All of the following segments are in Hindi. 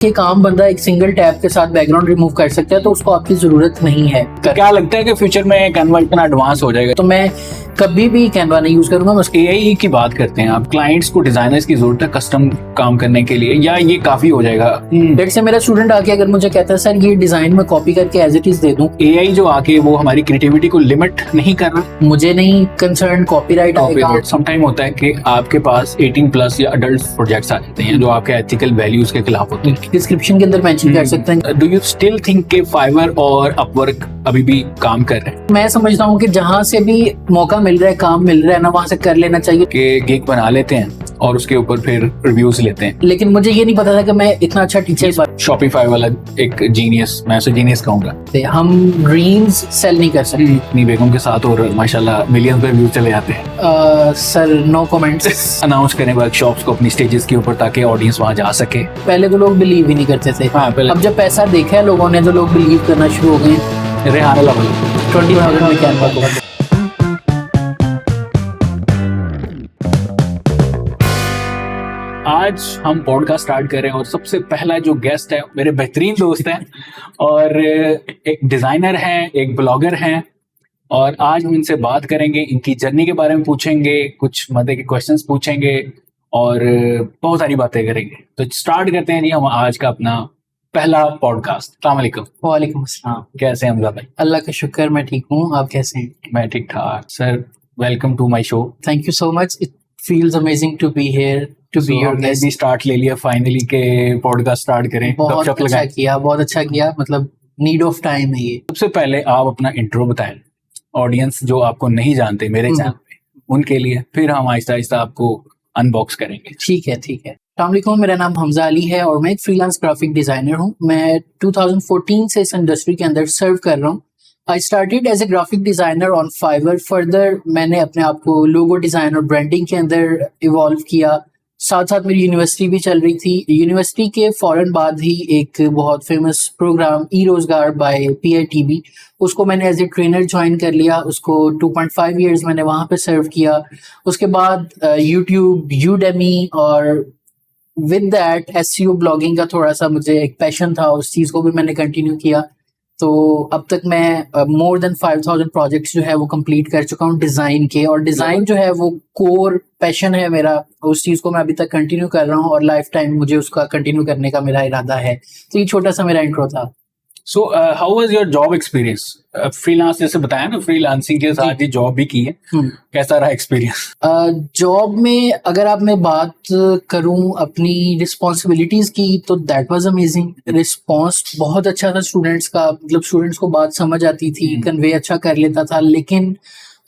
एक आम बंदा एक सिंगल टैब के साथ बैकग्राउंड रिमूव कर सकता है, तो उसको आपकी जरूरत नहीं है। क्या लगता है कि फ्यूचर में कैनवा इतना एडवांस हो जाएगा? तो मैं कभी भी कैनवा नहीं यूज करूंगा। बस एआई की बात करते हैं, आप क्लाइंट्स को डिजाइनर्स की जरूरत है कस्टम काम करने के लिए, या ये काफी हो जाएगा? डेट से मेरा स्टूडेंट आके अगर मुझे कहता है सर ये डिजाइन में कॉपी करके एज इट इज दे दूं, एआई जो आके वो हमारी क्रिएटिविटी को लिमिट नहीं कर रहा? मुझे नहीं कंसर्न कॉपीराइट आएगा। समटाइम होता है कि आपके पास 18+ या अडल्ट प्रोजेक्ट्स आ जाते हैं जो आपके एथिकल वैल्यूज के खिलाफ होते हैं। डिस्क्रिप्शन के अंदर मेंशन कर सकते हैं। डू यू स्टिल थिंक कि फाइवर और अपवर्क अभी भी काम कर रहे हैं? मैं समझता हूँ कि जहाँ से भी मौका मिल रहा है, काम मिल रहा है ना, वहाँ से कर लेना चाहिए। कि गिग बना लेते हैं और उसके ऊपर फिर रिव्यूज लेते हैं। लेकिन मुझे ये नहीं पता था कि मैं इतना अच्छा टीचर। शॉपिफाई वाला एक जीनियस, मैं उसे जीनियस कहूंगा। हम ड्रीम्स सेल नहीं कर सकते। अपनी बेगम के साथ और माशाल्लाह मिलियंस पे व्यूज चले जाते हैं। Sir no comments. अनाउंस करें वर्कशॉप्स को अपनी स्टेजेस के ऊपर ताकि ऑडियंस वहां जा सके। पहले तो लोग बिलीव ही नहीं करते थे। हाँ, पहले अब जब पैसा देखा है लोगों ने तो लोग बिलीव करना शुरू हो गए। रेहाना लेवल 20,000 में कैनवा को। आज हम पॉडकास्ट स्टार्ट कर रहे हैं और सबसे पहला जो गेस्ट है मेरे बेहतरीन दोस्त हैं और एक डिजाइनर हैं, एक ब्लॉगर हैं, और आज हम इनसे बात करेंगे, इनकी जर्नी के बारे में पूछेंगे, कुछ मजे के क्वेश्चंस पूछेंगे और बहुत सारी बातें करेंगे। तो स्टार्ट करते हैं जी हम आज का अपना पहला पॉडकास्ट। अस्सलाम वालेकुम। वालेकुम अस्सलाम। कैसे हैं हमजा भाई? अल्लाह का शुक्र, मैं ठीक हूँ। आप कैसे हैं? मैं ठीक ठाक। Sir welcome to my show. Thank you so much. It feels amazing to be here, to be your guest. भी स्टार्ट ले लिया फाइनली के पॉडकास्ट स्टार्ट करें। बहुत अच्छा किया, बहुत अच्छा किया। मतलब नीड ऑफ टाइम है ये। सबसे पहले आप अपना इंट्रो बताएं, ऑडियंस जो आपको नहीं जानते मेरे चैनल पे, उनके लिए, फिर हम आहिस्ता आहिस्ता आपको अनबॉक्स करेंगे। ठीक है, ठीक है। अस्सलाम वालेकुम, मेरा नाम हमजा अली है और मैं एक फ्रीलांस ग्राफिक डिजाइनर हूँ। मैं 2014 से इस इंडस्ट्री के अंदर सर्व कर रहा हूँ। I started as a graphic designer on Fiverr. Further मैंने अपने आप को लोगो डिजाइन और ब्रांडिंग के अंदर इवॉल्व किया। साथ साथ मेरी यूनिवर्सिटी भी चल रही थी। यूनिवर्सिटी के फौरन बाद ही एक बहुत फेमस प्रोग्राम ई रोजगार बाय PITB, उसको मैंने एज ए ट्रेनर ज्वाइन कर लिया। उसको 2.5 ईयर्स मैंने वहाँ पे सर्व किया। उसके बाद यूट्यूब, यूडेमी और विद दैट SEO ब्लॉगिंग का थोड़ा सा मुझे एक पैशन था, उस चीज़ को भी मैंने कंटिन्यू किया। तो अब तक मैं मोर देन 5,000 प्रोजेक्ट्स जो है वो कंप्लीट कर चुका हूँ डिज़ाइन के। और डिज़ाइन जो है वो कोर पैशन है मेरा, उस चीज़ को मैं अभी तक कंटिन्यू कर रहा हूँ और लाइफ टाइम मुझे उसका कंटिन्यू करने का मेरा इरादा है। तो ये छोटा सा मेरा इंट्रो था। So how was your job experience? Freelance जैसे बताया ना, फ्रीलांसिंग के साथ ही जॉब भी की है, कैसा रहा एक्सपीरियंस? जॉब में अगर आप मैं बात करूं अपनी रिस्पॉन्सिबिलिटीज की, तो दैट वाज अमेजिंग। रिस्पॉन्स बहुत अच्छा था स्टूडेंट्स का, मतलब स्टूडेंट्स को बात समझ आती थी, कन्वे अच्छा कर लेता था। लेकिन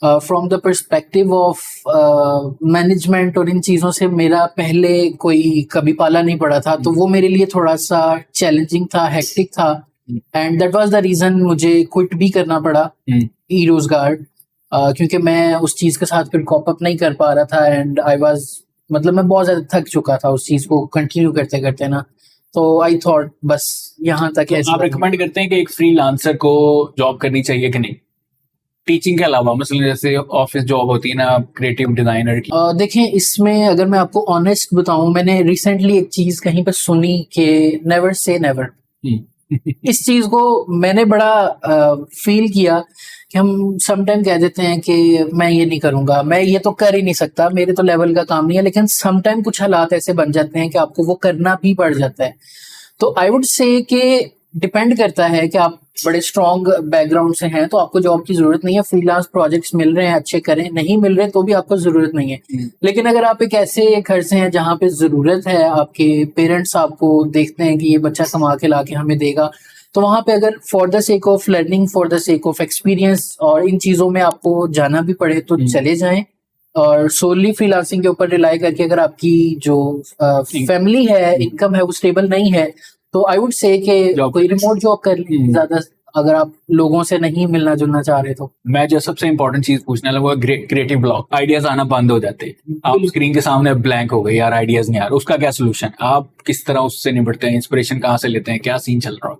from the perspective of management और इन चीज़ों से मेरा पहले कोई कभी पाला नहीं पड़ा था, तो वो मेरे लिए थोड़ा सा चैलेंजिंग था, हेक्टिक था। And that was the reason मुझे क्विट भी करना पड़ा ई रोजगार, क्योंकि मैं उस चीज के साथ फिर कॉप अप नहीं कर पा रहा था। एंड आई वाज, मतलब मैं बहुत ज्यादा थक चुका था उस चीज को कंटिन्यू करते करते ना। तो आई थॉट बस यहाँ तक। तो आप रिकमेंड करते हैं कि एक फ्रीलांसर को जॉब करनी चाहिए कि नहीं, टीचिंग के अलावा? मतलब जैसे ऑफिस जॉब होती है ना क्रिएटिव डिजाइनर की। देखें, इसमें अगर मैं आपको ऑनेस्ट बताऊं, मैंने रिसेंटली एक चीज कहीं पर सुनी कि नेवर से नेवर। इस चीज को मैंने बड़ा फील किया कि हम समटाइम कह देते हैं कि मैं ये नहीं करूंगा, मैं ये तो कर ही नहीं सकता, मेरे तो लेवल का काम नहीं है। लेकिन समटाइम कुछ हालात ऐसे बन जाते हैं कि आपको वो करना भी पड़ जाता है। तो आई वुड से कि डिपेंड करता है कि आप बड़े स्ट्रॉन्ग बैकग्राउंड से हैं तो आपको जॉब की जरूरत नहीं है। फ्रीलांस प्रोजेक्ट्स मिल रहे हैं, अच्छे करें, नहीं मिल रहे तो भी आपको जरूरत नहीं है। लेकिन अगर आप एक ऐसे घर से हैं जहाँ पे जरूरत है, आपके पेरेंट्स आपको देखते हैं कि ये बच्चा कमा के ला के हमें देगा, तो वहाँ पे अगर for the sake of learning, for the sake of experience और इन चीज़ों में आपको जाना भी पड़े तो चले जाएं। और सोनली फ्रीलांसिंग के ऊपर रिलाई करके अगर आपकी जो फैमिली है, इनकम है, वो स्टेबल नहीं है, तो आई वुड से कि कोई रिमोट जॉब कर ली ज्यादा, अगर आप लोगों से नहीं मिलना जुलना चाह रहे तो। मैं जो सबसे इंपॉर्टेंट चीज पूछने लगा, क्रिएटिव ब्लॉक, आइडियाज आना बंद हो जाते हैं, आप स्क्रीन के सामने ब्लैंक हो गए, यार आइडियाज नहीं आ रहा, उसका क्या सोल्यूशन? आप किस तरह उससे निपटते हैं? इंस्पिरेशन कहाँ से लेते हैं? क्या सीन चल रहा है?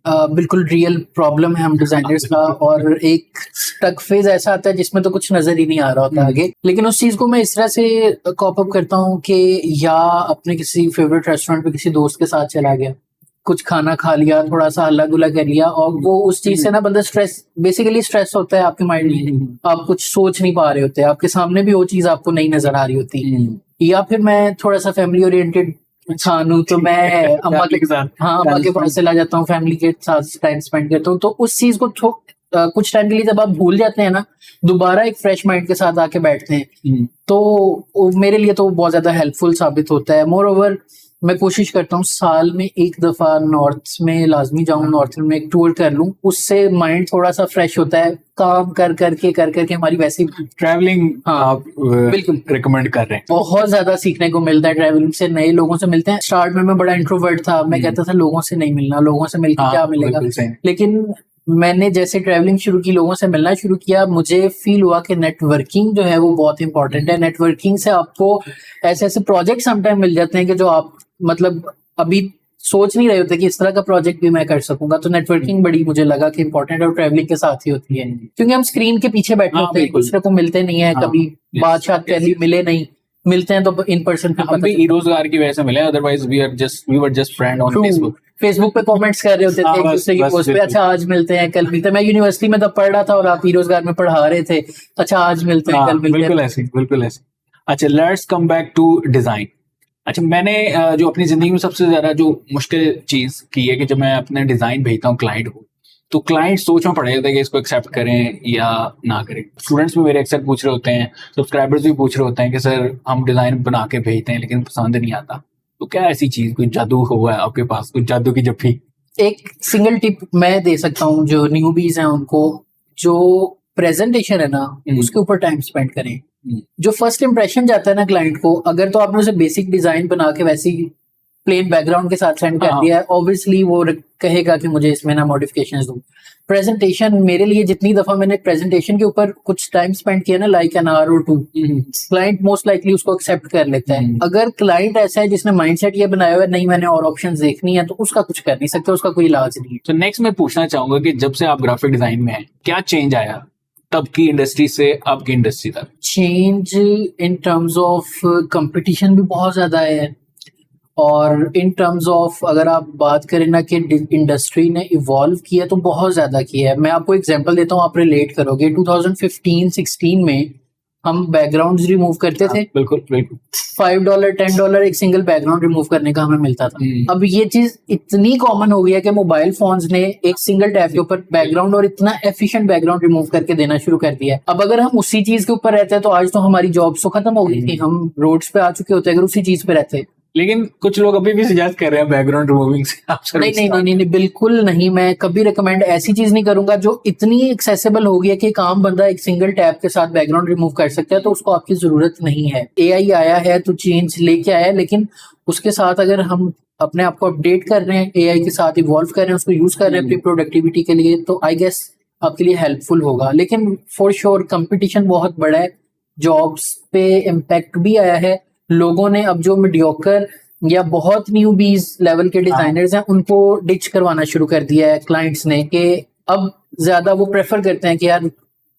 बिल्कुल रियल प्रॉब्लम है हम डिजाइनर्स का। और एक स्टक फेज ऐसा आता है जिसमें तो कुछ नजर ही नहीं आ रहा होता आगे। लेकिन उस चीज को मैं इस तरह से कॉप अप करता हूँ कि या अपने किसी फेवरेट रेस्टोरेंट पे किसी दोस्त के साथ चला गया, कुछ खाना खा लिया, थोड़ा सा हल्ला गुल्ला कर लिया, और वो उस चीज से ना बंदा बेसिकली स्ट्रेस होता है आपके माइंड में, आप कुछ सोच नहीं पा रहे होते, आपके सामने भी वो चीज आपको नहीं नजर आ रही होती। या फिर मैं थोड़ा सा फैमिली ओरिएंटेड इंसान हूँ, तो मैं अम्मा के साथ, हाँ, अम्मा के पास चला जाता हूँ, फैमिली के साथ टाइम स्पेंड करता हूँ। तो उस चीज को कुछ टाइम के लिए जब आप भूल जाते हैं ना, दोबारा एक फ्रेश माइंड के साथ आके बैठते हैं, तो मेरे लिए तो बहुत ज्यादा हेल्पफुल साबित होता है। मोर ओवर मैं कोशिश करता हूँ साल में एक दफा नॉर्थ में लाजमी जाऊँ, नॉर्थ में एक टूर कर लूँ, उससे माइंड थोड़ा सा फ्रेश होता है। काम कर करके हमारी वैसी ट्रैवलिंग, हाँ, आप बिल्कुल रिकमेंड कर रहे हैं? बहुत ज्यादा सीखने को मिलता है ट्रैवलिंग से, नए लोगों से मिलते हैं। स्टार्ट में मैं बड़ा इंट्रोवर्ट था, मैं कहता था लोगों से नहीं मिलना, लोगों से मिलकर क्या मिलेगा, लेकिन मैंने जैसे ट्रैवलिंग शुरू की, लोगों से मिलना शुरू किया, मुझे फील हुआ कि नेटवर्किंग जो है वो बहुत इंपॉर्टेंट है। नेटवर्किंग से आपको ऐसे ऐसे प्रोजेक्ट समटाइम मिल जाते हैं कि जो आप मतलब अभी सोच नहीं रहे होते कि इस तरह का प्रोजेक्ट भी मैं कर सकूंगा। तो नेटवर्किंग बड़ी मुझे लगा कि इंपॉर्टेंट है, और ट्रैवलिंग के साथ ही होती है, क्योंकि हम स्क्रीन के पीछे बैठे होते हैं, एक दूसरे को मिलते नहीं है, कभी बात पहले मिले नहीं, मिलते हैं तो इन पर्सन पे। हम भी रोजगार की वजह से मिले, otherwise we were just friend on Facebook पे कमेंट्स कर रहे होते थे एक दूसरे की पोस्ट पे, अच्छा आज मिलते हैं, कल मिलते हैं। मैं यूनिवर्सिटी में तब पढ़ रहा था और आप रोजगार में पढ़ा रहे थे, अच्छा आज मिलते हैं, कल मिलते हैं, बिल्कुल ऐसे। अच्छा, let's come back to design. अच्छा, मैंने जो अपनी जिंदगी में सबसे ज्यादा जो मुश्किल चीज की है कि जब मैं अपने डिजाइन भेजता हूँ क्लाइंट को, तो क्लाइंट सोच में पड़ जाता है कि इसको एक्सेप्ट करें या ना करें। स्टूडेंट्स भी मेरे अक्सर पूछ रहे होते हैं, सब्सक्राइबर्स भी पूछ रहे होते हैं कि सर हम डिजाइन बना के भेजते हैं लेकिन पसंद नहीं आता। तो क्या ऐसी चीज, कोई जादू हुआ है आपके पास, कुछ जादू की जप्फी? एक सिंगल टिप मैं दे सकता हूँ जो न्यूबीज हैं उनको, जो प्रेजेंटेशन है ना उसके ऊपर टाइम स्पेंड करें। जो फर्स्ट इंप्रेशन जाता है ना क्लाइंट को, अगर तो आपने उसे बेसिक डिजाइन बना के वैसी प्लेन बैकग्राउंड के साथ सेंड कर दिया है, ऑब्वियसली वो कहेगा कि मुझे इसमें ना मॉडिफिकेशंस दो। प्रेजेंटेशन, मेरे लिए जितनी दफा मैंने प्रेजेंटेशन के ऊपर कुछ टाइम स्पेंड किया ना, लाइक एन आवर और 2, क्लाइंट मोस्ट लाइकली उसको एक्सेप्ट कर लेता है। अगर क्लाइंट ऐसा है जिसने माइंडसेट ये बनाया हुआ है नहीं मैंने और ऑप्शंस देखनी है, तो उसका कुछ कर नहीं सकते, उसका कोई इलाज नहीं है। तो नेक्स्ट मैं पूछना चाहूंगा कि जब से आप ग्राफिक डिजाइन में हैं, क्या चेंज आया तब की इंडस्ट्री से अब की इंडस्ट्री तक? Change in terms of competition भी बहुत ज्यादा है, और इन टर्म्स ऑफ अगर आप बात करें ना कि इंडस्ट्री ने इवॉल्व किया तो बहुत ज्यादा किया है। मैं आपको एग्जांपल देता हूँ, आप रिलेट करोगे। 2015-16 में हम बैकग्राउंड्स रिमूव करते थे, बिल्कुल $5 $10 एक सिंगल बैकग्राउंड रिमूव करने का हमें मिलता था। अब ये चीज इतनी कॉमन हो गई है कि मोबाइल फोन्स ने एक सिंगल टैप के ऊपर बैकग्राउंड और इतना एफिशिएंट बैकग्राउंड रिमूव करके देना शुरू कर दिया है। अब अगर हम उसी चीज के ऊपर रहते हैं तो आज तो हमारी जॉब्स तो खत्म हो गई थी, हम रोड्स पे आ चुके होते अगर उसी चीज पे रहते। लेकिन कुछ लोग अभी भी सजेस्ट कर रहे हैं बैकग्राउंड रिमूविंग से आप नहीं, बिल्कुल नहीं। मैं कभी रिकमेंड ऐसी चीज नहीं करूंगा जो इतनी एक्सेसिबल होगी है कि एक आम बंदा एक सिंगल टैप के साथ बैकग्राउंड रिमूव कर सकता है, तो उसको आपकी जरूरत नहीं है। एआई आया है तो चेंज लेके आया है, लेकिन उसके साथ अगर हम अपने आप को अपडेट कर रहे हैं, एआई के साथ इवॉल्व कर रहे हैं, उसको यूज कर रहे हैं अपनी प्रोडक्टिविटी के लिए, तो आई गेस आपके लिए हेल्पफुल होगा। लेकिन फॉर श्योर कंपटीशन बहुत बड़ा है, जॉब्स पे इम्पैक्ट भी आया है। लोगों ने अब जो मीडियोकर या बहुत न्यूबीज लेवल के डिजाइनर्स हैं उनको डिच करवाना शुरू कर दिया है क्लाइंट्स ने, कि अब ज्यादा वो प्रेफर करते हैं कि यार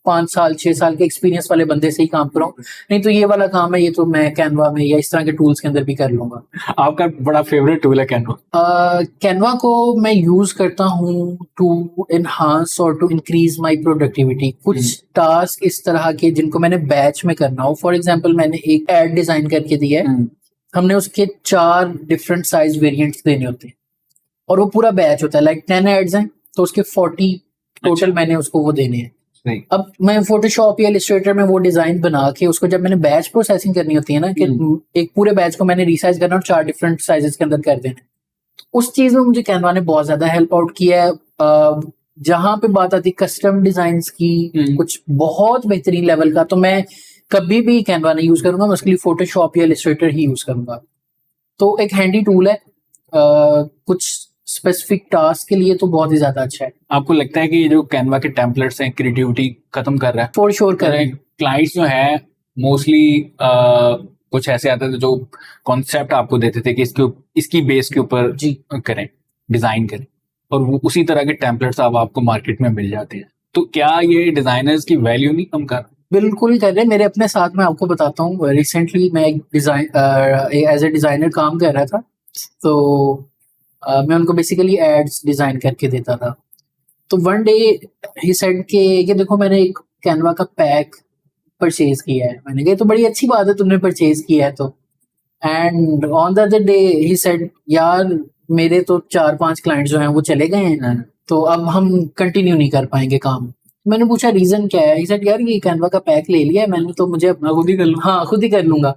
5 साल 6 साल के एक्सपीरियंस वाले बंदे से ही काम करो, नहीं तो ये वाला काम है ये तो मैं कैनवा में या इस तरह के टूल्स के अंदर भी कर लूंगा। आपका बड़ा फेवरेट टूल है कैनवा? कैनवा को मैं यूज करता हूँ टू एनहांस और टू इंक्रीज माय प्रोडक्टिविटी। कुछ टास्क इस तरह के जिनको मैंने बैच में करना हो, फॉर एग्जांपल मैंने एक एड डिजाइन करके दिया है, हमने उसके 4 डिफरेंट साइज वेरिएंट्स देने होते हैं और वो पूरा बैच होता है, लाइक 10 एड्स हैं तो उसके 40 टोटल मैंने उसको वो देने हैं। अब मैं फोटोशॉप या इलस्ट्रेटर में वो डिजाइन बना के उसको जब मैंने बैच प्रोसेसिंग करनी होती है ना, कि एक पूरे बैच को मैंने रीसाइज करना और 4 डिफरेंट साइजेस के अंदर कर देना, उस चीज में मुझे कैनवा ने बहुत ज्यादा हेल्प आउट किया है। जहां पे बात आती कस्टम डिजाइन की, कुछ बहुत बेहतरीन लेवल का, तो मैं कभी भी कैनवा नहीं यूज करूंगा, मैं उसके लिए फोटोशॉप या इलस्ट्रेटर ही यूज करूंगा। तो एक हैंडी टूल है, कुछ स्पेसिफिक टास्क के लिए तो बहुत ही ज्यादा अच्छा है। आपको लगता है कि ये जो कैनवा के टेम्पलेट्स हैं क्रिएटिविटी खत्म कर रहा है? फॉर श्योर कर रहे हैं। क्लाइंट्स जो है मोस्टली कुछ ऐसे आते थे जो कॉन्सेप्ट आपको देते थे कि इसकी बेस के ऊपर करें, डिजाइन करें, और वो उसी तरह के टेम्पलेट्स अब आपको मार्केट में मिल जाते हैं। तो क्या ये डिजाइनर्स की वैल्यू नहीं कम कर? बिल्कुल कर रहे हैं। मेरे अपने साथ में आपको बताता हूँ, रिसेंटली मैं एक डिजाइन एज ए डिजाइनर काम कर रहा था, तो मैं उनको बेसिकली एड्स डिजाइन करके देता था। तो वन डे ही सेड कि देखो मैंने एक कैनवा का पैक परचेज किया है। मैंने कहा तो बड़ी अच्छी बात है तुमने परचेज किया है तो। And on the other day he said यार मेरे तो 4-5 क्लाइंट जो हैं वो चले गए हैं, तो अब हम कंटिन्यू नहीं कर पाएंगे काम। मैंने पूछा रीजन क्या है? ही सेड यार ये कैनवा का पैक ले लिया है मैंने, तो मुझे अपना खुद ही कर लूँ। हाँ, खुद ही कर लूंगा।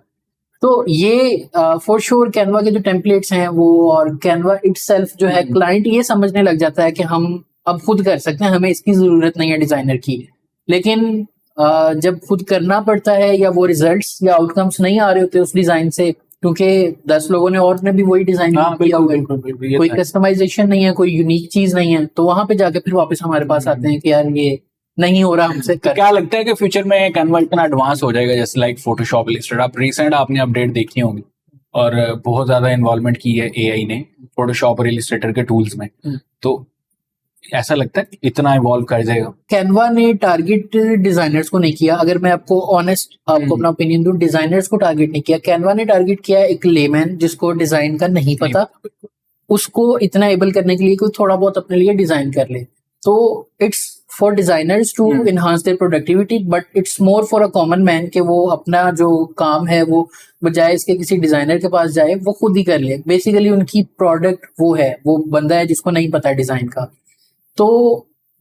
तो ये फॉर श्योर कैनवा के जो टेम्पलेट्स हैं वो और कैनवा इटसेल्फ जो है, क्लाइंट ये समझने लग जाता है कि हम अब खुद कर सकते हैं, हमें इसकी जरूरत नहीं है डिजाइनर की। लेकिन जब खुद करना पड़ता है या वो रिजल्ट्स या आउटकम्स नहीं आ रहे होते उस डिजाइन से, क्योंकि 10 लोगों ने और ने भी वही डिजाइन किया हुआ है, कोई कस्टमाइजेशन नहीं है, कोई यूनिक चीज नहीं है, तो वहां पे जाके फिर वापस हमारे पास आते हैं कि यार ये नहीं हो रहा हमसे। क्या लगता है कि फ्यूचर में कैनवा इतना एडवांस हो जाएगा जैसे लाइक फोटोशॉप, इलस्ट्रेटर? आप रिसेंट आपने अपडेट देखी होंगी और बहुत ज्यादा इन्वॉल्वमेंट की है एआई ने फोटोशॉप और इलस्ट्रेटर के टूल्स में, तो ऐसा लगता है इतना इवॉल्व कर जाएगा? कैनवा ने टारगेट डिजाइनर्स को नहीं किया, अगर मैं आपको ऑनेस्ट आपको अपना ओपिनियन दूं, डिजाइनर्स को टारगेट नहीं किया। कैनवा ने टारगेट किया एक लेमैन जिसको डिजाइन का नहीं पता, उसको इतना एबल करने के लिए कि थोड़ा बहुत अपने लिए डिजाइन कर ले। तो it's for designers to enhance their productivity, but it's more for a common man कि वो अपना जो काम है वो बजाय इसके किसी डिजाइनर के पास जाए वो खुद ही कर ले। बेसिकली उनकी प्रोडक्ट वो है, वो बंदा है जिसको नहीं पता है डिजाइन का। तो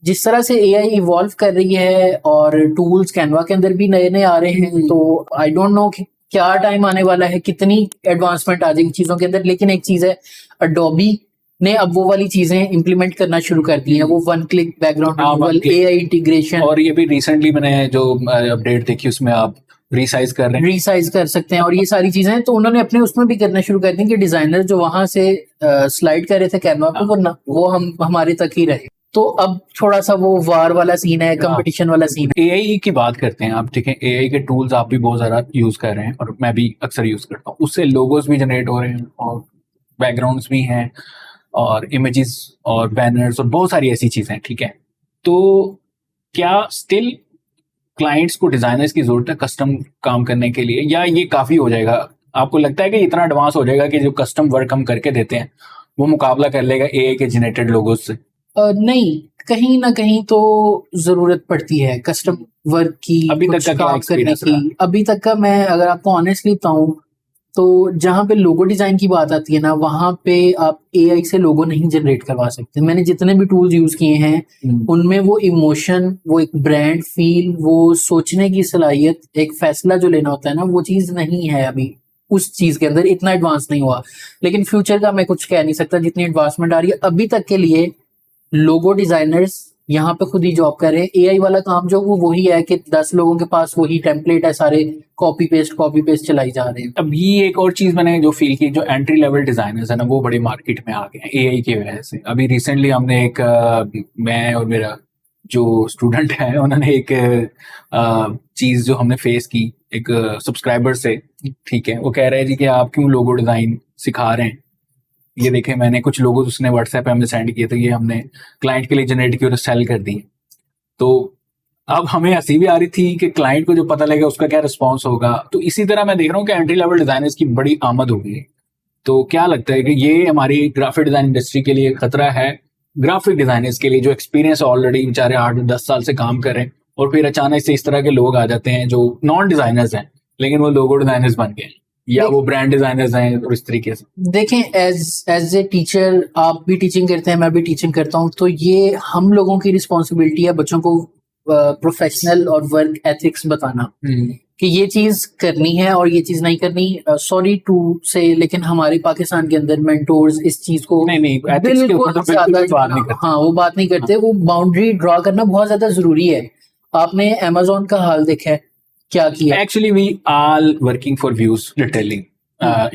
जिस तरह से एआई इवॉल्व कर रही है और टूल्स कैनवा के अंदर भी नए नए आ रहे हैं, तो आई डोंट नो कि क्या टाइम आने वाला है, कितनी एडवांसमेंट आ जाएगी चीजों के अंदर। लेकिन एक चीज है, अडोबी ने अब वो वाली चीजें इंप्लीमेंट करना शुरू कर दी हैं, वो one click background removal, AI integration. और ये भी रिसेंटली मैंने जो अपडेट देखी उसमें आप रीसाइज कर रहे हैं, रीसाइज कर सकते हैं और ये सारी चीजें, तो उन्होंने अपने उसमें भी करना शुरू कर दी कि डिजाइनर जो वहां से स्लाइड कर रहे थे कैनवा पे वो हम हमारे तक ही रहे। तो अब थोड़ा सा वो वार वाला सीन है, कंपटीशन वाला सीन है। एआई की बात करते हैं, आप देखें एआई के टूल्स आप भी बहुत ज्यादा यूज कर रहे हैं और मैं भी अक्सर यूज करता हूँ। उससे लोगोस भी जनरेट हो रहे हैं और बैकग्राउंड्स भी हैं और इमेजेस और बैनर्स और बहुत सारी ऐसी चीजें, ठीक है। तो क्या स्टिल क्लाइंट्स को डिजाइनर्स की जरूरत है कस्टम काम करने के लिए, या ये काफी हो जाएगा? आपको लगता है कि इतना एडवांस हो जाएगा कि जो कस्टम वर्क हम करके देते हैं वो मुकाबला कर लेगा एआई के जनरेटेड लोगोस से? नहीं, कहीं ना कहीं तो जरूरत पड़ती है कस्टम वर्क की, अभी तक का काम करने की। अभी तक का मैं अगर आपको ऑनेस्टली बताऊं तो जहां पे लोगो डिजाइन की बात आती है ना, वहां पे आप एआई से लोगो नहीं जनरेट करवा सकते। मैंने जितने भी टूल्स यूज किए हैं उनमें वो इमोशन, वो एक ब्रांड फील, वो सोचने की सलाहियत, एक फैसला जो लेना होता है ना, वो चीज नहीं है अभी उस चीज के अंदर, इतना एडवांस नहीं हुआ। लेकिन फ्यूचर का मैं कुछ कह नहीं सकता, जितनी एडवांसमेंट आ रही है अभी तक के लिए लोगो डिजाइनर्स यहाँ पे खुद ही जॉब कर रहे हैं। एआई वाला काम जो वो वही है कि 10 लोगों के पास वही टेम्पलेट है, सारे कॉपी पेस्ट चलाई जा रहे हैं। अब ये एक और चीज मैंने जो फील की, जो एंट्री लेवल डिजाइनर्स है ना वो बड़े मार्केट में आ गए हैं एआई की वजह से। अभी रिसेंटली हमने एक मैं और मेरा जो स्टूडेंट है उन्होंने एक चीज जो हमने फेस की एक सब्सक्राइबर से, ठीक है, वो कह रहे हैं जी कि आप क्यों लोगो डिजाइन सिखा रहे हैं, ये देखें मैंने कुछ लोगो उसने व्हाट्सएप पे हमें सेंड किए थे, ये हमने क्लाइंट के लिए जनरेट किए और सेल कर दिए। तो अब हमें हंसी भी आ रही थी कि क्लाइंट को जो पता लगेगा उसका क्या रिस्पॉन्स होगा। तो इसी तरह मैं देख रहा हूँ कि एंट्री लेवल डिजाइनर्स की बड़ी आमद हो गई है। तो क्या लगता है कि ये हमारी ग्राफिक डिजाइन इंडस्ट्री के लिए खतरा है? ग्राफिक डिजाइनर्स के लिए जो एक्सपीरियंस ऑलरेडी बेचारे 8-10 साल से काम कर रहे हैं और फिर अचानक से इस तरह के लोग आ जाते हैं जो नॉन डिजाइनर्स हैं लेकिन वो लोगो डिजाइनर्स बन गए, या वो ब्रांड डिजाइनर्स हैं और इस तरीके से। देखें, एज ए टीचर, आप भी टीचिंग करते हैं, मैं भी टीचिंग करता हूँ, तो ये हम लोगों की रिस्पॉन्सिबिलिटी है बच्चों को प्रोफेशनल और वर्क एथिक्स बताना कि ये चीज करनी है और ये चीज नहीं करनी। सॉरी टू से, लेकिन हमारे पाकिस्तान के अंदर मेंटोर्स इस चीज को बिल्कुल ज्यादा हाँ वो बात नहीं करते। वो बाउंड्री ड्रॉ करना बहुत ज्यादा जरूरी है। आपने अमेज़न का हाल देखा है क्या किया? Actually we are working for views literally,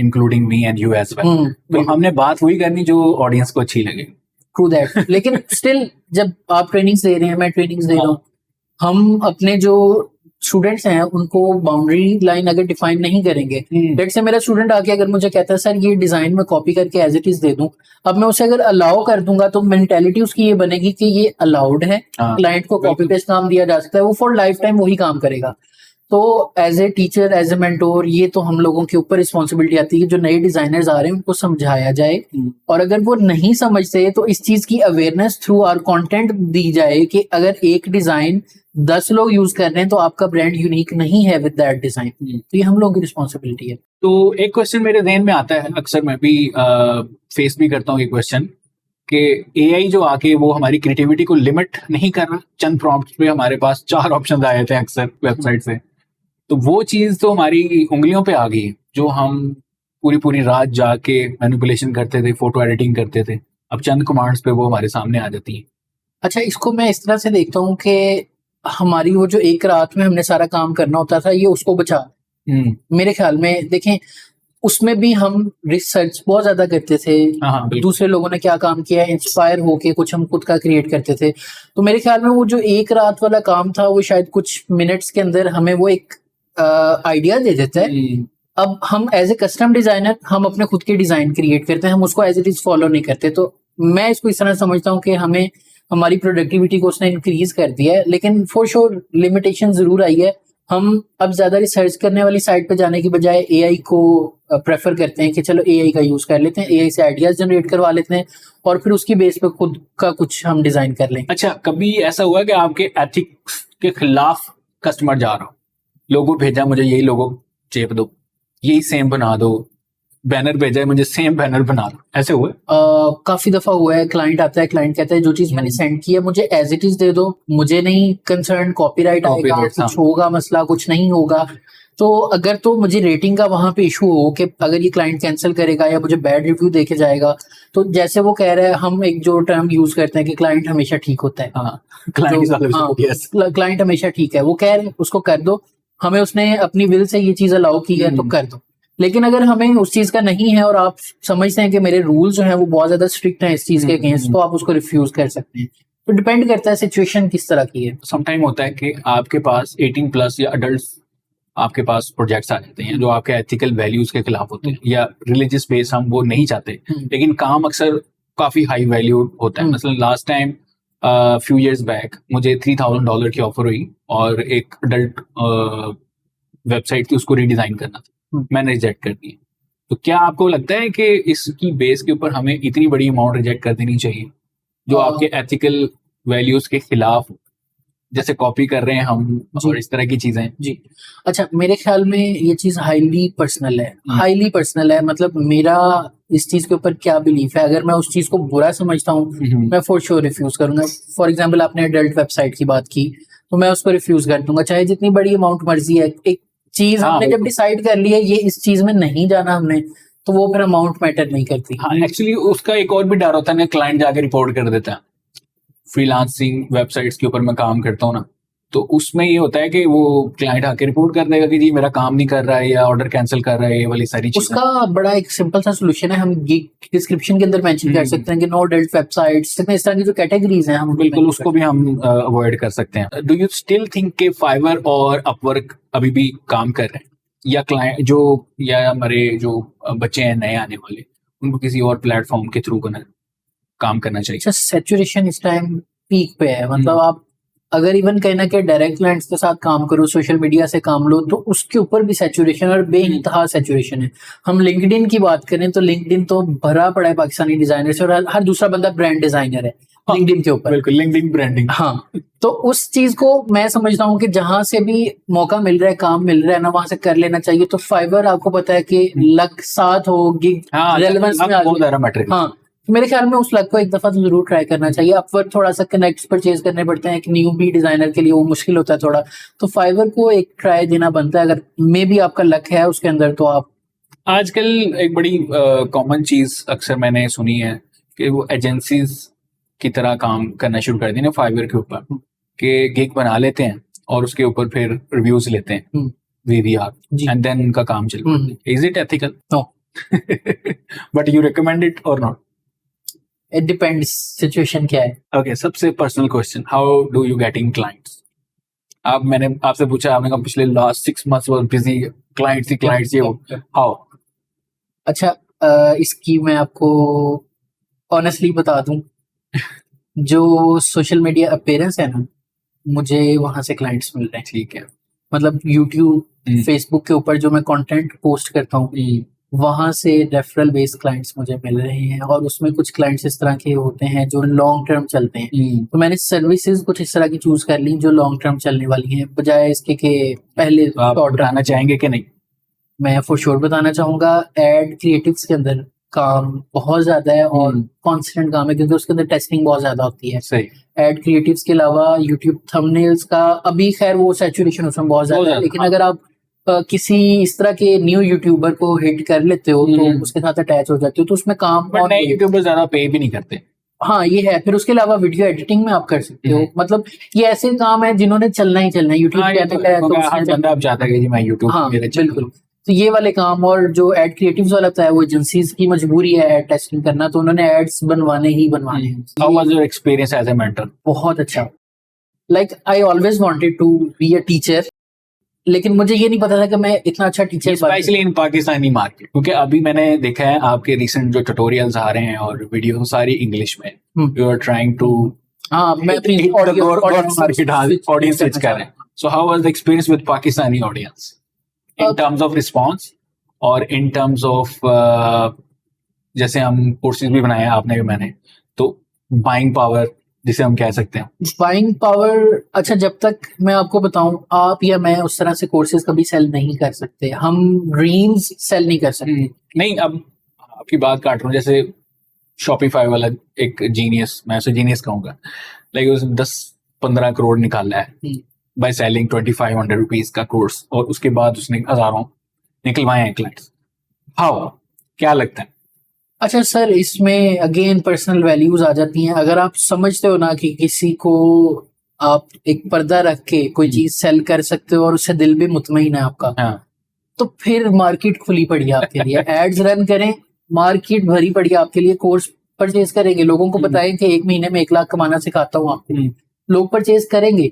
including me and you as well. तो हमने बात वही करनी जो ऑडियंस को अच्छी लगे। True that. लेकिन स्टिल जब आप ट्रेनिंग्स दे रहे हैं, मैं ट्रेनिंग्स दे रहा हूँ, हम अपने जो स्टूडेंट्स हैं उनको बाउंड्री लाइन अगर डिफाइन नहीं करेंगे, लेट से मेरा स्टूडेंट आके अगर मुझे कहता है सर ये डिजाइन में कॉपी करके एज इट इज दे दूं, अब मैं उसे अगर अलाउ कर दूंगा तो मेंटेलिटी उसकी ये बनेगी कि ये अलाउड है, क्लाइंट को कॉपी पेस्ट काम दिया जा सकता है, वो फॉर लाइफ टाइम वही काम करेगा। तो as a teacher, as a mentor, ये तो हम लोगों के ऊपर रिस्पॉन्सिबिलिटी आती है कि जो नए डिजाइनर्स आ रहे हैं उनको समझाया जाए, और अगर वो नहीं समझते तो इस चीज की अवेयरनेस थ्रू आवर कंटेंट दी जाए कि अगर एक डिजाइन 10 लोग यूज कर रहे हैं तो आपका ब्रांड यूनिक नहीं है विद दैट डिजाइन। तो ये हम लोगों की रिस्पॉन्सिबिलिटी है। तो एक क्वेश्चन मेरे ध्यान में आता है, अक्सर मैं भी फेस भी करता हूँ ये क्वेश्चन, कि एआई जो आके वो हमारी क्रिएटिविटी को लिमिट नहीं कर रहा। चंद प्रॉम्प्ट्स पे हमारे पास 4 ऑप्शन आए थे अक्सर वेबसाइट से, तो वो चीज तो हमारी उंगलियों पे आ गई है, जो हम पूरी पूरी रात जाके मैनिपुलेशन करते थे, फोटो एडिटिंग करते थे, अब चंद कमांड्स पे वो हमारे सामने आ जाती है। अच्छा, इसको मैं इस तरह से देखता हूँ कि हमारी वो जो एक रात में हमने सारा काम करना होता था, ये उसको बचा। मेरे ख्याल में देखें, उसमें भी हम रिसर्च बहुत ज्यादा करते थे, दूसरे लोगों ने क्या काम किया है, इंस्पायर होके कुछ हम खुद का क्रिएट करते थे। तो मेरे ख्याल में वो जो एक रात वाला काम था वो शायद कुछ मिनट्स के अंदर हमें वो एक आइडिया दे देता है। अब हम एज ए कस्टम डिजाइनर हम अपने खुद के डिजाइन क्रिएट करते हैं, हम उसको एज इट इज फॉलो नहीं करते। तो मैं इसको इस तरह समझता हूँ कि हमें हमारी प्रोडक्टिविटी को उसने इंक्रीज कर दिया है, लेकिन फॉर श्योर लिमिटेशन जरूर आई है। हम अब ज्यादा रिसर्च करने वाली साइट पे जाने की बजाय एआई को प्रेफर करते हैं कि चलो एआई का यूज कर लेते हैं, एआई से आइडियाज जनरेट करवा लेते हैं और फिर उसकी बेस पे खुद का कुछ हम डिजाइन कर लें। अच्छा, कभी ऐसा हुआ कि आपके एथिक्स के खिलाफ कस्टमर जा रहा हो, लोगो भेजा मुझे यही लोगो चेप दो, यही सेम बना दो, बैनर भेजा है मुझे सेम बैनर बना दो, ऐसे हुए? काफी दफा हुआ है। क्लाइंट आता है, क्लाइंट कहता है जो चीज मैंने सेंड की है मुझे एज इट इज दे दो, मुझे नहीं कंसर्न कॉपीराइट आएगा, कुछ होगा मसला, कुछ नहीं होगा। तो अगर तो मुझे रेटिंग का वहां पे इशू हो कि अगर ये क्लाइंट कैंसिल करेगा या मुझे बैड रिव्यू देके जाएगा, तो जैसे वो कह रहा है, हम एक जो टर्म यूज करते हैं कि क्लाइंट हमेशा ठीक होता है। क्लाइंट हमेशा ठीक है, वो कह रहे उसको कर दो, हमें उसने अपनी विल से ये चीज अलाउ की है तो कर दो। लेकिन अगर हमें उस चीज का नहीं है और आप समझते हैं कि मेरे रूल्स जो हैं वो बहुत ज्यादा स्ट्रिक्ट हैं इस चीज के अगेंस्ट, तो आप उसको रिफ्यूज कर सकते हैं। तो डिपेंड करता है सिचुएशन किस तरह की है। समटाइम होता है कि आपके पास 18+ या अडल्ट आपके पास प्रोजेक्ट्स आ जाते हैं जो आपके एथिकल वैल्यूज के खिलाफ होते हैं, या रिलीजियस बेस हम वो नहीं चाहते, लेकिन काम अक्सर काफी हाई वैल्यू होता है। मतलब last time few years back मुझे $3000 की ऑफर हुई और एक अडल्ट वेबसाइट थी, उसको रीडिजाइन करना था, मैंने रिजेक्ट कर दी। तो क्या आपको लगता है कि इसकी बेस के ऊपर हमें इतनी बड़ी अमाउंट रिजेक्ट कर देनी चाहिए जो आपके एथिकल वैल्यूज के खिलाफ, जैसे कॉपी कर रहे हैं हम और इस तरह की चीजें? जी, अच्छा, मेरे ख्याल में ये चीज हाईली पर्सनल है, हाईली पर्सनल है। मतलब मेरा इस चीज के ऊपर क्या बिलीफ है, अगर मैं उस चीज को बुरा समझता हूँ मैं फॉर श्योर रिफ्यूज करूंगा। फॉर एग्जाम्पल आपने एडल्ट वेबसाइट की बात की, तो मैं उसको रिफ्यूज कर दूंगा, चाहे जितनी बड़ी अमाउंट मर्जी है। एक चीज हमने जब डिसाइड कर लिया ये इस चीज में नहीं जाना हमने, तो वो फिर अमाउंट मैटर नहीं करती। हाँ, एक्चुअली उसका एक और भी डर होता है ना, क्लाइंट जाके रिपोर्ट कर देता है। फ्रीलांसिंग वेबसाइट्स के ऊपर मैं काम करता हूँ ना, तो उसमें ये होता है कि वो क्लाइंट आके रिपोर्ट कर देगा कि जी मेरा काम नहीं कर रहा है या ऑर्डर कैंसिल कर रहा है, ये वाली सारी चीजें। उसका बड़ा एक सिंपल सा सोल्यूशन है, हम डिस्क्रिप्शन के अंदर मेंशन कर सकते हैं कि नो अडल्ट वेबसाइट्स, इस तरह की जो कैटेगरीज हैं हम बिल्कुल उसको भी हम अवॉइड कर सकते हैं। डू यू स्टिल थिंक के फाइवर और अपवर्क अभी भी काम कर रहे हैं, या क्लाइंट जो या हमारे जो बच्चे हैं नए आने वाले, उनको किसी और प्लेटफॉर्म के थ्रू काम करना चाहिए? सैचुरेशन इस टाइम पीक पे है। मतलब आप अगर इवन कहना कि डायरेक्ट क्लाइंट्स के साथ काम करो, सोशल मीडिया से काम लो, तो उसके ऊपर भी सैचुरेशन और बेइंतहा सैचुरेशन है। हम लिंक्डइन की बात करें तो लिंक्डइन तो भरा पड़ा है पाकिस्तानी डिजाइनर से, और हर दूसरा बंदा ब्रांड डिजाइनर है लिंक्डइन के ऊपर। बिल्कुल, लिंक्डइन ब्रांडिंग। हाँ, तो उस चीज को मैं समझता हूँ कि जहां से भी मौका मिल रहा है, काम मिल रहा है ना, वहां से कर लेना चाहिए। तो फाइवर आपको पता है कि लक साथ हो, गिग रेलेवेंस में बहुत ज्यादा मैटर। हाँ, मेरे ख्याल में उस लक को एक दफा तो जरूर ट्राई करना चाहिए। अपवर्क थोड़ा सा कनेक्ट्स परचेज करने पड़ते हैं, एक न्यू बी डिजाइनर के लिए वो मुश्किल होता है थोड़ा, तो फाइवर को एक ट्राई देना बनता है। अगर मे बी आपका लक है उसके अंदर तो आप। आजकल एक बड़ी कॉमन चीज अक्सर मैंने सुनी है कि वो एजेंसीज की तरह काम करना शुरू कर दी ना फाइवर के ऊपर, कि गिग बना लेते हैं और उसके ऊपर फिर रिव्यूज लेते हैं, VVR, एंड देन उनका काम चलता है। Is it ethical? No, but you recommend it और नॉट? इट डिपेंड्स, सिचुएशन क्या है। ओके, सबसे personal question, how do you getting clients? आप मैंने आपसे पूछा, आपने कहा पिछले last 6 months was busy, clients ये हाउ? अच्छा, इसकी मैं आपको ऑनेस्टली बता दूं, जो सोशल मीडिया अपीयरेंस है ना, मुझे वहां से क्लाइंट्स मिल रहे हैं। ठीक है, मतलब यूट्यूब फेसबुक के ऊपर जो मैं कंटेंट पोस्ट करता हूँ वहां से रेफरल बेस्ड क्लाइंट्स मुझे मिल रहे हैं, और उसमें कुछ क्लाइंट्स इस तरह के होते हैं जो लॉन्ग टर्म चलते हैं। तो मैंने सर्विसेज कुछ इस तरह की चूज कर ली जो लॉन्ग टर्म चलने वाली हैं, बजाय इसके कि पहले आप बताना चाहेंगे कि नहीं? मैं फॉर श्योर बताना चाहूंगा, एड क्रिएटिव्स के अंदर काम बहुत ज्यादा है और कॉन्स्टेंट काम है, क्योंकि उसके अंदर टेस्टिंग बहुत ज्यादा होती है। सही। एड क्रिएटिव्स के अलावा यूट्यूब थंबनेल्स का अभी खैर वो सैचुरेशन उसमें बहुत ज्यादा है, लेकिन अगर आप किसी इस तरह के न्यू यूट्यूबर को हिट कर लेते हो तो उसके साथ अटैच हो जाते हो, तो उसमें काम बट नए यूट्यूबर ज्यादा पे भी नहीं करते। हाँ ये है। फिर उसके अलावा वीडियो एडिटिंग में आप कर सकते हो, मतलब ये ऐसे काम है जिन्होंने चलना ही चलना है। यूट्यूब चैनल है तो हर बंदा अब चाहता है कि जी मैं यूट्यूब हाँ बिल्कुल। तो ये वाले काम, और जो एड क्रिएटिव्स वाला था वो एजेंसीज की मजबूरी है एड टेस्टिंग करना, तो उन्होंने एड्स बनवाने ही बनवाने हैं। How was your experience as a mentor? बहुत अच्छा। Like I always wanted to be a teacher, लेकिन मुझे ये नहीं पता था कि मैं इतना अच्छा teacher, specially in Pakistani market, क्योंकि अभी मैंने देखा है आपके रिसेंट जो ट्यूटोरियल्स आ रहे हैं और वीडियो सारी इंग्लिश में, यू आर ट्राइंग टू मैं अपनी ऑडियंस स्विच कर रहे हैं। So how was the experience with Pakistani audience in terms of response और इन टर्म्स ऑफ जैसे हम कोर्सेज भी बनाए हैं आपने भी मैंने, तो बाइंग पावर जिसे हम कह सकते हैं। बाइंग पावर, अच्छा जब तक मैं आपको बताऊं, आप या मैं उस तरह से कोर्सेज कभी सेल नहीं कर सकते, हम ड्रीम्स सेल नहीं कर सकते। नहीं, अब आपकी बात काट रहा हूँ, जैसे शॉपिफाई वाला एक जीनियस, मैं उसे जीनियस कहूंगा, लाइक उसने 10-15 करोड़ निकाला है बाय सेलिंग 2500 रुपीज का कोर्स, और उसके बाद उसने हजारों निकलवाए हैं क्लाइंट्स। हाउ, क्या लगता है? अच्छा सर, इसमें अगेन पर्सनल वैल्यूज आ जाती हैं। अगर आप समझते हो ना कि किसी को आप एक पर्दा रख के कोई चीज सेल कर सकते हो और उससे दिल भी मुतमईन है आपका, तो फिर मार्केट खुली पड़ी है आपके लिए। एड्स रन करें, मार्केट भरी पड़ी है आपके लिए। कोर्स परचेज करेंगे, लोगों को बताएं कि 1 महीने में 1 लाख कमाना सिखाता हूँ आपको, लोग परचेज करेंगे,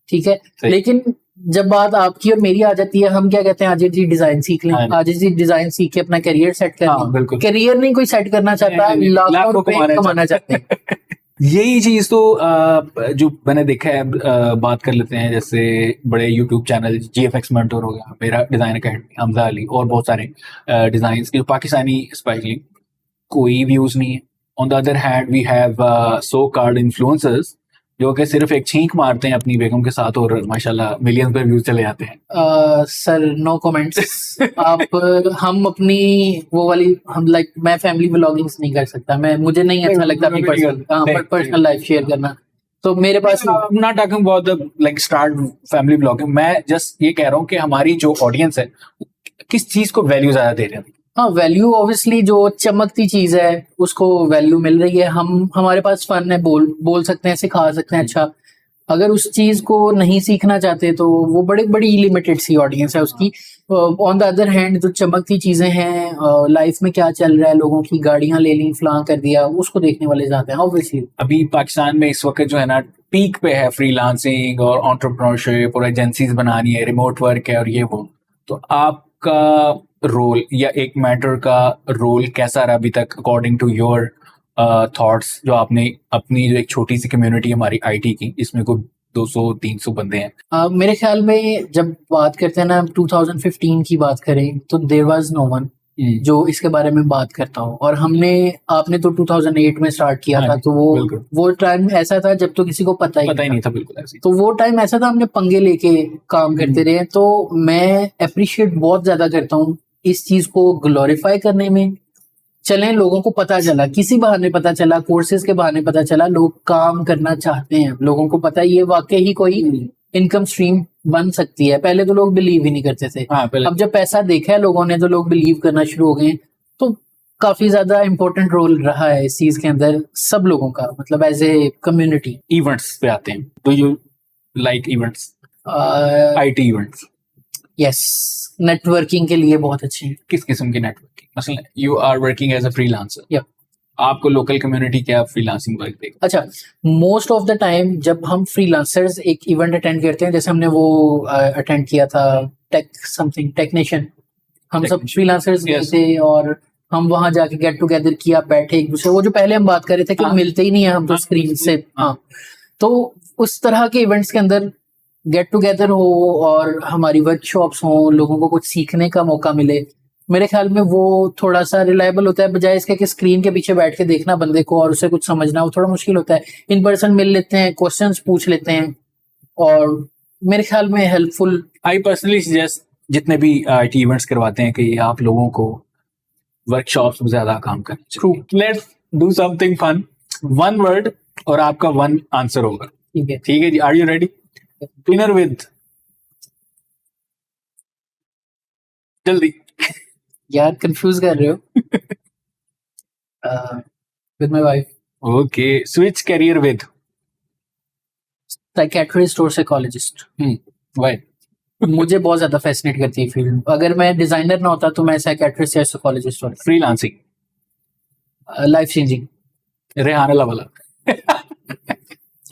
ठीक है। लेकिन जब बात आपकी और मेरी आ जाती है, हम क्या कहते हैं, आज जी डिजाइन सीख लें, आज जी डिजाइन सीख के अपना करियर सेट कर लें। करियर नहीं कोई सेट करना चाहता, लाखों रुपए कमाना चाहते हैं। यही चीज तो जो मैंने देखा है, बात कर लेते हैं जैसे बड़े यूट्यूब चैनल, GFX मेंटर हो गया, मेरा डिजाइन अकेडमी, हमजा अली, और बहुत सारे डिजाइन के पाकिस्तानी स्पेशली कोई व्यूज नहीं है। On the other hand we have so called influencers जो कि सिर्फ एक छींक मारते हैं अपनी बेगम के साथ और माशाल्लाह मिलियन पे व्यूज चले जाते हैं। Sir no comments. आप हम अपनी वो वाली, हम लाइक मैं फैमिली व्लॉगिंग्स नहीं कर सकता, मुझे नहीं अच्छा लगता अपनी पर्सनल लाइफ शेयर करना, तो मेरे पास not talking about the like start family vlogging. मैं जस्ट ये कह रहा हूँ कि हमारी जो ऑडियंस है किस चीज को वैल्यू ज्यादा दे रहे हैं। हाँ, वैल्यू ऑब्वियसली जो चमकती चीज है उसको वैल्यू मिल रही है। हमारे पास फन है, बोल सकते हैं, सिखा सकते हैं। अच्छा, अगर उस चीज को नहीं सीखना चाहते तो वो बड़ी लिमिटेड सी ऑडियंस है उसकी। ऑन द अदर हैंड जो चमकती चीजें हैं, लाइफ में क्या चल रहा है, लोगों की गाड़ियां ले ली, फलां कर दिया, उसको देखने वाले ज्यादा हैं ऑब्वियसली। अभी पाकिस्तान में इस वक्त जो है ना पीक पे है फ्रीलांसिंग और एंटरप्रेन्योरशिप और एजेंसीज बनानी है, रिमोट वर्क है और ये वो। तो आपका रोल या एक मेंटर का रोल कैसा रहा अभी तक अकॉर्डिंग टू योर थॉट्स, जो आपने अपनी जो एक छोटी सी कम्युनिटी हमारी IT की, इसमें कोई 200-300 बंदे हैं। मेरे ख्याल में जब बात करते हैं ना 2015 की बात करें तो देयर वाज नो वन जो इसके बारे में बात करता हो। और आपने तो 2008 में स्टार्ट किया था, तो वो टाइम ऐसा था जब तो किसी को पता ही नहीं था, बिल्कुल ऐसे। तो वो टाइम ऐसा था, हमने पंगे लेके काम करते रहे। तो मैं अप्रिशिएट बहुत ज्यादा करता हूँ इस चीज को ग्लोरीफाई करने में। चलें, लोगों को पता चला, किसी बहाने पता चला, कोर्सेज के बहाने पता चला, लोग काम करना चाहते हैं, लोगों को पता है ये वाकई ही कोई इनकम स्ट्रीम बन सकती है। पहले तो लोग बिलीव ही नहीं करते थे। अब जब पैसा देखा है लोगों ने तो लोग बिलीव करना शुरू हो गए। तो काफी ज्यादा इंपॉर्टेंट रोल रहा है इस चीज के अंदर सब लोगों का, मतलब एज ए कम्युनिटी। इवेंट्स पे आते हैं, do you like events? IT events? Yes, networking के लिए बहुत अच्छे हैं। किस किस्म की नेटवर्किंग? मसलन you are working as a freelancer, आपको लोकल कम्युनिटी क्या फ्रीलांसिंग वर्क देगा? अच्छा, मोस्ट ऑफ द टाइम जब हम फ्रीलांसर्स एक इवेंट अटेंड करते हैं, जैसे हमने वो अटेंड किया था टेक्नीशियन, हम सब फ्रीलांसर्स गए थे और हम वहां जाके गेट टुगेदर किया, बैठे एक दूसरे, वो जो पहले हम बात कर रहे थे कि मिलते ही नहीं है हम तो स्क्रीन से। हाँ, तो उस तरह के इवेंट्स के अंदर गेट टुगेदर हो और हमारी वर्कशॉप्स हो, लोगों को कुछ सीखने का मौका मिले, मेरे ख्याल में वो थोड़ा सा रिलायबल होता है, बजाय इसके कि स्क्रीन के पीछे बैठ के देखना बंदे को और उसे कुछ समझना, वो थोड़ा मुश्किल होता है। इन पर्सन मिल लेते हैं, क्वेश्चंस पूछ लेते हैं, और मेरे ख्याल में हेल्पफुल। आई पर्सनली सजेस्ट जितने भी IT इवेंट्स करवाते हैं कि आप लोगों को वर्कशॉप्स में ज्यादा काम करना चाहिए। Let's do something fun, one word और आपका वन आंसर होगा। ठीक है, ठीक है जी, are you ready? Dinner with, जल्दी। यार कंफ्यूज कर रहे हो। With my wife. Okay, switch career with. Psychiatrist और साइकोलॉजिस्ट। व्हाई? मुझे बहुत ज्यादा फैसिनेट करती है फील्ड। अगर मैं डिजाइनर ना होता तो मैं साइकेट्रिस्ट या साइकोलॉजिस्ट होता। Freelancing, life changing. रेहाना वाला।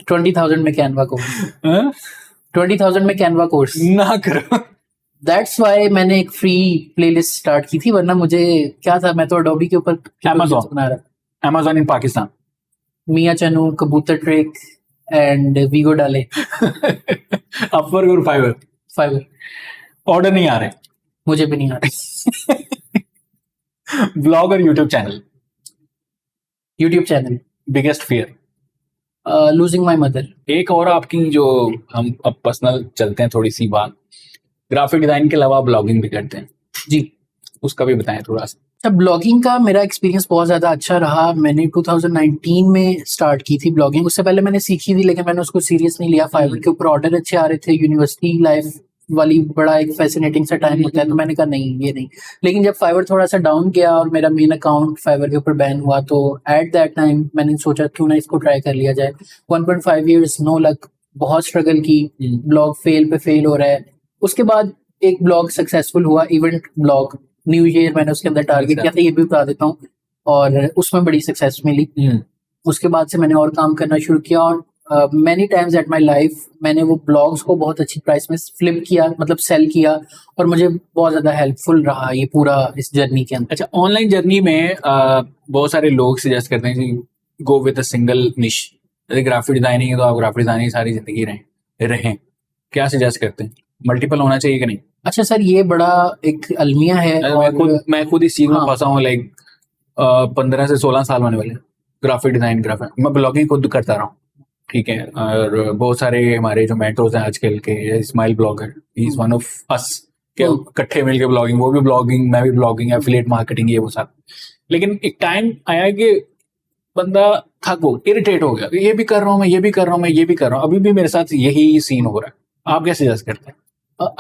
20,000 में कैनवा कोर्स। 20,000 में कैनवा कोर्स ना करो। दैट्स वाई मैंने एक फ्री प्लेलिस्ट स्टार्ट की थी, वरना मुझे क्या था, मैं तो अडोबी के ऊपर Amazon. बना रहा। Amazon इन पाकिस्तान। मियाँ चनू, कबूतर ट्रेक एंड वीगो डाले। अपवर्क और फाइवर। फाइवर। ऑर्डर नहीं आ रहे। मुझे भी नहीं आ रहा। ब्लॉग और YouTube channel. YouTube channel. Biggest fear. Losing my mother. एक और आपकी जो हम अब पर्सनल चलते हैं थोड़ी सी बात, ग्राफिक डिजाइन के अलावा ब्लॉगिंग भी करते हैं जी, उसका भी बताएं थोड़ा सा। तब ब्लॉगिंग का मेरा एक्सपीरियंस बहुत ज़्यादा अच्छा रहा। मैंने 2019 में स्टार्ट की थी ब्लॉगिंग। उससे पहले मैंने सीखी थी, लेकिन मैंने उसको सीरियस नहीं लिया। फाइवर के ऊपर ऑर्डर अच्छे आ रहे थे, यूनिवर्सिटी लाइफ वाली बड़ा एक फैसिनेटिंग सा टाइम होता है, तो मैंने कहा नहीं ये नहीं। लेकिन जब फाइवर थोड़ा सा डाउन गया और मेरा मेन अकाउंट फाइवर के ऊपर बैन हुआ, तो एट दैट टाइम मैंने सोचा क्यों ना इसको ट्राई कर लिया जाए। 1.5 ईयर्स नो लक, बहुत स्ट्रगल की, ब्लॉग फेल पे फेल हो रहा है। उसके बाद एक ब्लॉग सक्सेसफुल हुआ, इवेंट ब्लॉग, न्यू ईयर मैंने उसके अंदर टारगेट किया था, ये भी बता देता हूँ, और उसमें बड़ी सक्सेस मिली। उसके बाद से मैंने और काम करना शुरू किया, और many times at my life मैंने वो ब्लॉग्स को बहुत अच्छी प्राइस में फ्लिप किया, मतलब सेल किया, और मुझे बहुत ज़्यादा हेल्पफुल रहा ये पूरा इस जर्नी के अंदर। अच्छा, ऑनलाइन जर्नी में बहुत सारे लोग सजेस्ट करते हैं कि गो विद अ सिंगल निश। जैसे ग्राफिक डिजाइनिंग है तो आप ग्राफिक डिजाइनिंग सारी जिंदगी रहें, क्या सजेस्ट करते हैं? मल्टीपल होना चाहिए कि नहीं? अच्छा सर, ये बड़ा एक अलमिया है। मैं खुद इस चीज में हाँ। फंसा हूँ। लाइक 15 से 16 साल होने वाले ग्राफिक डिजाइन मैं ब्लॉगिंग खुद करता रहा हूँ, ठीक है। और बहुत सारे हमारे जो मेंटर्स हैं आजकल के, Ismail blogger, he is one of us, के इकट्ठे मिलके ब्लॉगिंग, वो भी ब्लॉगिंग, मैं भी ब्लॉगिंग, एफिलिएट मार्केटिंग, ये वो सब। लेकिन एक टाइम आया कि बंदा थक हो, इरिटेट हो गया, ये भी कर रहा हूँ मैं, ये भी कर रहा हूँ मैं, ये भी कर रहा हूँ। अभी भी मेरे साथ यही सीन हो रहा है। आप क्या सजेस्ट करते हैं?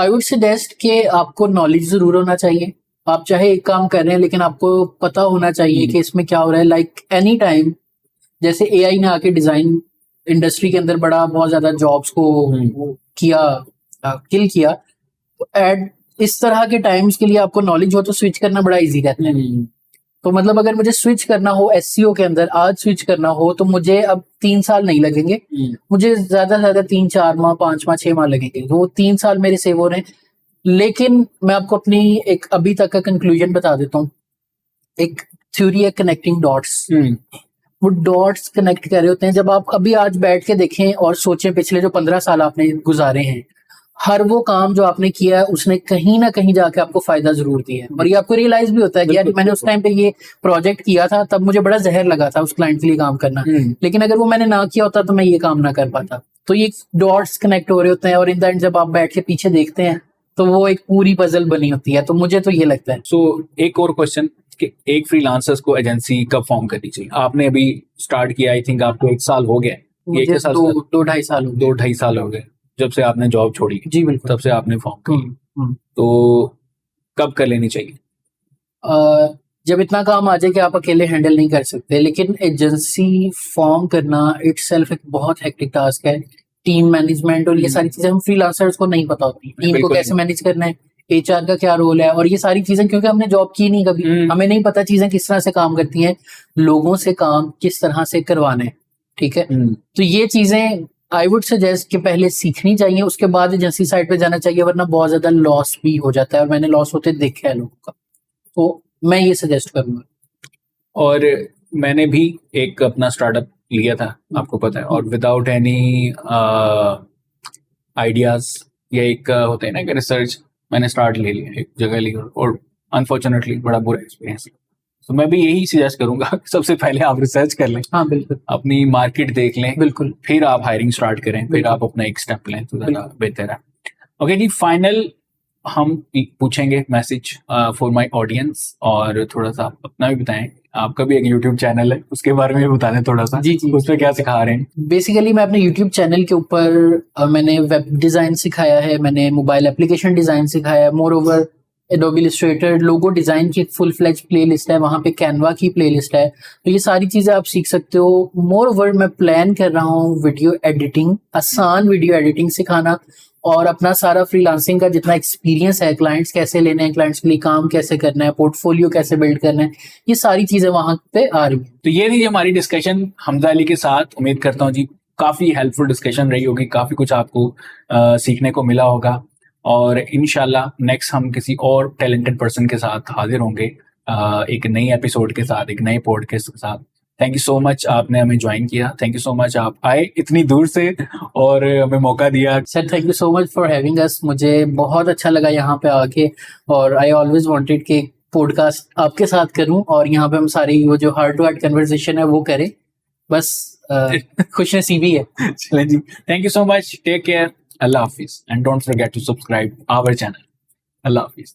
आई वुड सजेस्ट कि आपको नॉलेज जरूर होना चाहिए। आप चाहे एक काम कर रहे हैं, लेकिन आपको पता होना चाहिए कि इसमें क्या हो रहा है। लाइक एनी टाइम, जैसे एआई ने आके डिजाइन इंडस्ट्री के अंदर बड़ा बहुत ज्यादा जॉब्स को वो किया, किल किया, तो एट इस तरह के टाइम्स के लिए आपको नॉलेज हो तो स्विच करना बड़ा इजी रहता है। तो मतलब अगर मुझे स्विच करना हो एसईओ के अंदर, आज स्विच करना हो, तो मुझे अब 3 साल नहीं लगेंगे, मुझे ज्यादा से ज्यादा 3-4 माह, 5 माह, 6 माह लगेंगे। तो वो 3 साल मेरे सेव हो रहे हैं। लेकिन मैं आपको अपनी एक अभी तक का कंक्लूजन बता देता हूँ। एक थ्योरी है कनेक्टिंग डॉट्स। वो डॉट्स कनेक्ट कर रहे होते हैं। जब आप अभी आज बैठ के देखें और सोचें पिछले जो 15 साल आपने गुजारे हैं, हर वो काम जो आपने किया है उसने कहीं ना कहीं जाके आपको फायदा जरूर दिया है। और ये आपको रियलाइज भी होता है कि यार मैंने उस टाइम पे ये प्रोजेक्ट किया था, तब मुझे बड़ा जहर लगा था उस क्लाइंट के लिए काम करना, लेकिन अगर वो मैंने ना किया होता तो मैं ये काम ना कर पाता। तो ये डॉट्स कनेक्ट हो रहे होते हैं, और इन द एंड जब आप बैठ के पीछे देखते हैं तो वो एक पूरी पजल बनी होती है। तो मुझे तो ये लगता है। सो एक और क्वेश्चन कि एक फ्रीलांसर्स को एजेंसी कब फॉर्म करनी चाहिए? आपने अभी स्टार्ट किया, आई थिंक आपको 1 साल हो गया। मुझे 2-2.5 साल हो गए। 2-2.5 साल हो गए जब से आपने जॉब छोड़ी? जी बिल्कुल। तब से आपने फॉर्म की, तो कब कर लेनी चाहिए? जब इतना काम आ जाए कि आप अकेले हैंडल नहीं कर सकते। लेकिन एजेंसी फॉर्म करना इटसेल्फ एक बहुत हेक्टिक टास्क है। टीम मैनेजमेंट और ये सारी चीजें हम फ्रीलांसर्स को नहीं पता होती। टीम को कैसे मैनेज करना है, एचआर का क्या रोल है, और ये सारी चीजें, क्योंकि हमने जॉब की नहीं कभी, हमें नहीं पता चीजें किस तरह से काम करती हैं, लोगों से काम किस तरह से करवाना है, ठीक है। तो ये चीजें आई वुड सजेस्ट कि पहले सीखनी चाहिए, उसके बाद एजेंसी साइड पे जाना चाहिए, वरना बहुत ज्यादा लॉस भी हो जाता है, और मैंने लॉस होते देखा है लोगों का। तो मैं ये सजेस्ट करूंगा। और मैंने भी एक अपना स्टार्टअप लिया था, आपको पता है, और विदाउट एनी आइडियाज या एक होता है ना कि रिसर्च मैंने स्टार्ट ले लिया, एक जगह ली और अनफॉर्चुनेटली बड़ा बुरा एक्सपीरियंस। तो मैं भी यही सजेस्ट करूंगा कि सबसे पहले आप रिसर्च कर लें, हाँ बिल्कुल अपनी मार्केट देख लें, बिल्कुल फिर आप हायरिंग स्टार्ट करें, फिर बिल्कुल। आप अपना एक स्टेप लें तो ज़्यादा बेहतर है। ओके जी, फाइनल हम पूछेंगे मैसेज फॉर माय ऑडियंस, और थोड़ा सा आप अपना भी बताएं। आपका भी एक यूट्यूब चैनल है, उसके बारे में भी बता दें थोड़ा सा, जी जी। उस पर क्या सिखा रहे हैं। बेसिकली मैं अपने यूट्यूब चैनल के ऊपर मैंने वेब डिज़ाइन सिखाया है, मैंने मोबाइल एप्लीकेशन डिज़ाइन सिखाया है, more over Adobe Illustrator logo design की एक फुल फ्लेज प्ले लिस्ट है, वहाँ पे कैनवा की प्ले लिस्ट है, तो ये सारी चीज़ें आप सीख सकते हो। मोर ओवर मैं प्लान कर रहा हूँ वीडियो एडिटिंग, आसान वीडियो एडिटिंग सिखाना, और अपना सारा फ्रीलांसिंग का जितना एक्सपीरियंस है, क्लाइंट्स कैसे लेने हैं, क्लाइंट्स के लिए काम कैसे करना है, पोर्टफोलियो कैसे बिल्ड करना है, ये सारी चीज़ें वहाँ पे आ रही हैं। तो ये थी हमारी डिस्कशन हमजा अली के साथ। उम्मीद करता हूँ जी काफ़ी हेल्पफुल डिस्कशन रही होगी, काफ़ी कुछ आपको सीखने को मिला होगा, और इंशाल्लाह नेक्स्ट हम किसी और टैलेंटेड पर्सन के साथ हाजिर होंगे, एक नई एपिसोड के साथ, एक नए पॉडकास्ट के साथ। थैंक यू सो मच, आपने हमें ज्वाइन किया। थैंक यू सो मच, आप आए इतनी दूर से और हमें मौका दिया। Sir thank you so much for having us, मुझे बहुत अच्छा लगा यहाँ पे आके, और आई ऑलवेज वांटेड कि पॉडकास्ट आपके साथ करूं और यहाँ पे हम सारी वो जो हार्ट टू हार्ट कन्वर्सेशन है वो करें। बस खुश नसीबी है। चलें जी, thank you so much, take care, अल्लाह हाफिज, and don't forget to subscribe our channel. अल्लाह हाफिज।